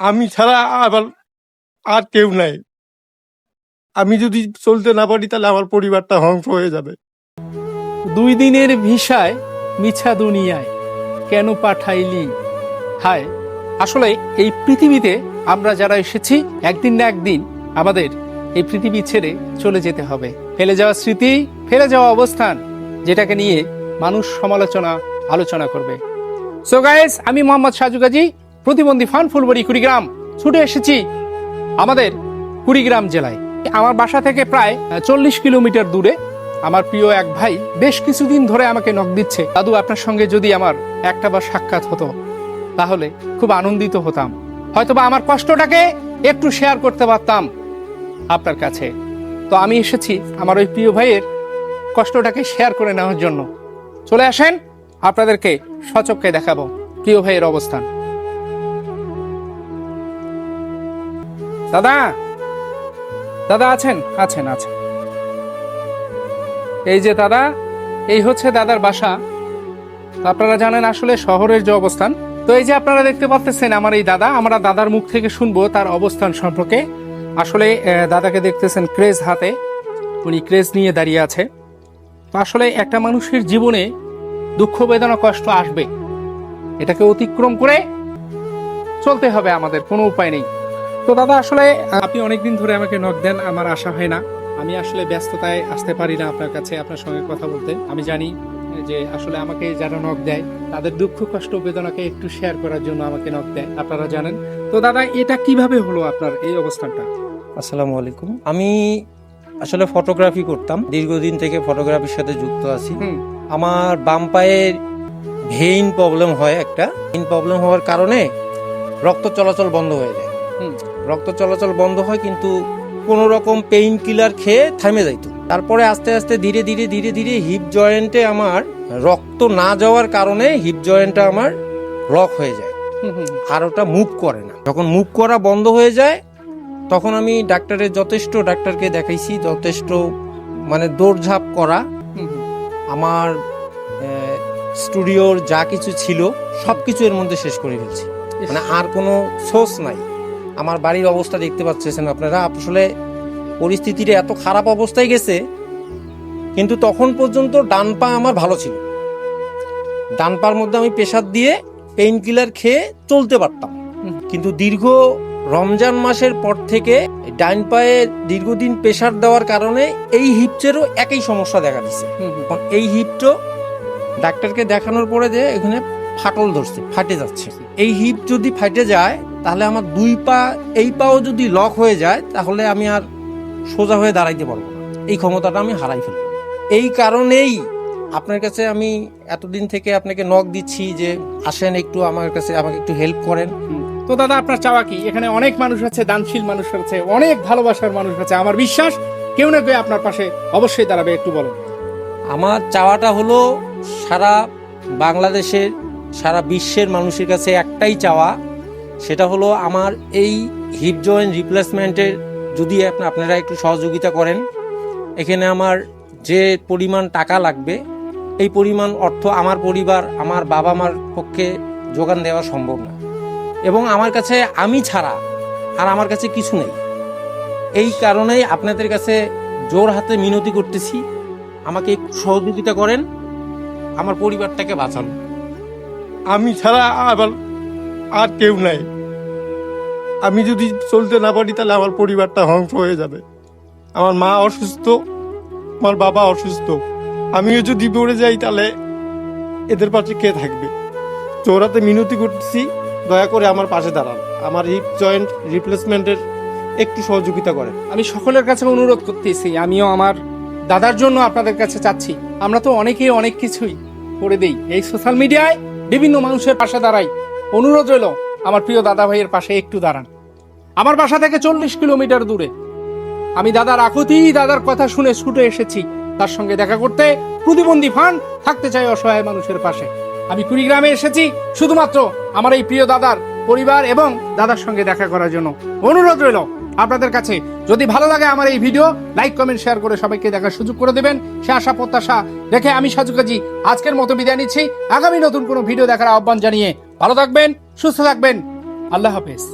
আমি ছাড়া আবার আর কেউ নাই। আমি যদি চলতে না পারি তাহলে আমার পরিবারটা ধ্বংস হয়ে যাবে। 2 দিনের ভিসায় মিছা দুনিয়ায় কেন পাঠাইলি? হায়, আসলে এই পৃথিবীতে আমরা যারা এসেছি একদিন না একদিন আমাদের এই পৃথিবী ছেড়ে চলে যেতে হবে। ফেলে যাওয়া স্মৃতি, ফেলে যাওয়া অবস্থান, যেটাকে নিয়ে মানুষ আলোচনা করবে। সো গাইস, আমি মোহাম্মদ সাজু গাজী, প্রতিবন্ধী ফান ফুলবাড়ি কুড়িগ্রাম, ছুটে এসেছি আমাদের কুড়িগ্রাম জেলায়। আমার বাসা থেকে প্রায় 40 কিলোমিটার দূরে আমার প্রিয় এক ভাই বেশ কিছুদিন ধরে আমাকে নক দিচ্ছে, দাদু আপনার সঙ্গে যদি আমার একটা বার সাক্ষাৎ হতো তাহলে খুব আনন্দিত হতাম, হয়তোবা আমার কষ্টটাকে একটু শেয়ার করতে পারতাম আপনার কাছে। তো আমি এসেছি আমার ওই প্রিয় ভাইয়ের কষ্টটাকে শেয়ার করে নেওয়ার জন্য। চলে আসেন, আপনাদেরকে সচক্ষে দেখাবো প্রিয় ভাইয়ের অবস্থান। দাদা, দাদা আছেন? আছেন আছেন। এই যে দাদা, এই হচ্ছে দাদার বাসা। আপনারা জানেন আসলে শহরের যে অবস্থান। তো এই যে আপনারা দেখতে পাচ্ছেন আমার এই দাদা, আমরা দাদার মুখ থেকে শুনবো তার অবস্থান সম্পর্কে। আসলে দাদাকে দেখতেছেন ক্রেজ হাতে, উনি ক্রেজ নিয়ে দাঁড়িয়ে আছে। আসলে একটা মানুষের জীবনে দুঃখ বেদনা কষ্ট আসবে, এটাকে অতিক্রম করে চলতে হবে আমাদের, কোনো উপায় নেই। তো দাদা আসলে আপনি অনেকদিন ধরে আমাকে নক দেন, আমার আশা হয় না, আমি আসলে ব্যস্ততায় আসতে পারি না আপনার কাছে আপনার সঙ্গে কথা বলতে। আমি জানি যে আসলে আমাকে যারা নক দেয় তাদের দুঃখ কষ্ট বেদনাকে একটু শেয়ার করার জন্য আমাকে নক দেয়, আপনারা জানেন। তো দাদা, এটা কিভাবে হলো আপনার এই অবস্থানটা? আসসালামু আলাইকুম। আমি আসলে ফটোগ্রাফি করতাম, দীর্ঘদিন থেকে ফটোগ্রাফির সাথে যুক্ত আছি। আমার বাম পায়ের ভেইন প্রবলেম হয়, একটা ভেইন প্রবলেম হওয়ার কারণে রক্ত চলাচল বন্ধ হয়ে যায়। রক্ত চলাচল বন্ধ হয়, কিন্তু কোনো রকম পেইন কিলার খেয়ে থেমে যাইতো। তারপরে আস্তে আস্তে ধীরে ধীরে ধীরে ধীরে হিপ জয়েন্টে আমার রক্ত না যাওয়ার কারণে হিপ জয়েন্টটা আমার লক হয়ে যায়, আর ওটা মুভ করে না। যখন মুভ করা বন্ধ হয়ে যায় তখন আমি ডাক্তারকে দেখাইছি, যথেষ্ট মানে দৌড়ঝাঁপ করা, আমার স্টুডিওর যা কিছু ছিল সবকিছু এর মধ্যে শেষ করে ফেলছি, মানে আর কোনো সোর্স নাই। আমার বাড়ির অবস্থা দেখতে পাচ্ছেন আপনারা, আসলে পরিস্থিতিটা এত খারাপ অবস্থায় গেছে। কিন্তু তখন পর্যন্ত ডান পা আমার ভালো ছিল, ডান পার মধ্যে আমি প্রেসার দিয়ে পেইন কিলার খেয়ে চলতে পারতাম। কিন্তু দীর্ঘ রমজান মাসের পর থেকে ডান পায়ে দীর্ঘদিন প্রেসার দেওয়ার কারণে এই হিপচেরও একই সমস্যা দেখা দিচ্ছে। এই হিপটো ডাক্তারকে দেখানোর পরে যে এখানে ফাটল ধরছে, ফাটে যাচ্ছে। এই হিপ যদি ফাটে যায় তাহলে আমার 2 পা, এই পাও যদি লক হয়ে যায় তাহলে আমি আর সোজা হয়ে দাঁড়াইতে পারবো না, এই ক্ষমতাটা আমি হারাই ফেলবো। এই কারণেই আপনার কাছে আমি এতদিন থেকে আপনাকে নক দিচ্ছি যে আসেন একটু আমার কাছে, আমাকে একটু হেল্প করেন। তো দাদা, আপনার চাওয়া কি? এখানে অনেক মানুষ আছে, দানশীল মানুষ আছে, অনেক ভালোবাসার মানুষ আছে, আমার বিশ্বাস কেউ না কেউ আপনার পাশে অবশ্যই দাঁড়াবে। একটু বলেন। আমার চাওয়াটা হলো সারা বাংলাদেশের, সারা বিশ্বের মানুষের কাছে একটাই চাওয়া, সেটা হলো আমার এই হিপ জয়েন্ট রিপ্লেসমেন্টের যদি আপনারা একটু সহযোগিতা করেন। এখানে আমার যে পরিমাণ টাকা লাগবে এই পরিমাণ অর্থ আমার পরিবার, আমার বাবা মার পক্ষে যোগান দেওয়া সম্ভব না, এবং আমার কাছে আমি ছাড়া আর আমার কাছে কিছু নেই। এই কারণেই আপনাদের কাছে জোর হাতে মিনতি করতেছি, আমাকে একটু সহযোগিতা করেন, আমার পরিবারটাকে বাঁচান। আমি ছাড়া আবার আর কেউ নাই। আমি যদি চলতে না পারি তাহলে আমার পরিবারটা ধ্বংস হয়ে যাবে। আমার মা অসুস্থ, আমার বাবা অসুস্থ, আমিও যদি পড়ে যাই তাহলে এদের পাশে কে থাকবে? চোরাতে মিনতি করতেছি, দয়া করে আমার পাশে দাঁড়ান, আমার হিপ জয়েন্ট রিপ্লেসমেন্টের একটু সহযোগিতা করেন। আমি সকলের কাছে অনুরোধ করতেছি, আমিও আমার দাদার জন্য আপনাদের কাছে চাচ্ছি। আমরা তো অনেকেই অনেক কিছুই করে দেই, এই সোশ্যাল মিডিয়ায় বিভিন্ন মানুষের পাশে দাঁড়াই। অনুরোধ রইল আমার প্রিয় দাদা ভাইয়ের পাশে একটু দাঁড়ান। আমার বাসা থেকে 40 কিলোমিটার দূরে আমি দাদার আকুতি, দাদার কথা শুনে ছুটে এসেছি তার সঙ্গে দেখা করতে। প্রতিবন্ধী ফান থাকতে চাই অসহায় মানুষের পাশে। আমি কুড়িগ্রামে এসেছি শুধুমাত্র আমার এই প্রিয় দাদার পরিবার এবং দাদার সঙ্গে দেখা করার জন্য। অনুরোধ রইল আপনাদের কাছে, যদি ভালো লাগে আমার এই ভিডিও লাইক কমেন্ট শেয়ার করে সবাইকে দেখার সুযোগ করে দেবেন। সে আশা প্রত্যাশা রেখে আমি সাজু গাজী আজকের মতো বিদায় নিচ্ছি। আগামী নতুন কোনো ভিডিও দেখার আহ্বান জানিয়ে ভালো থাকবেন, সুস্থ থাকবেন। আল্লাহ হাফেজ।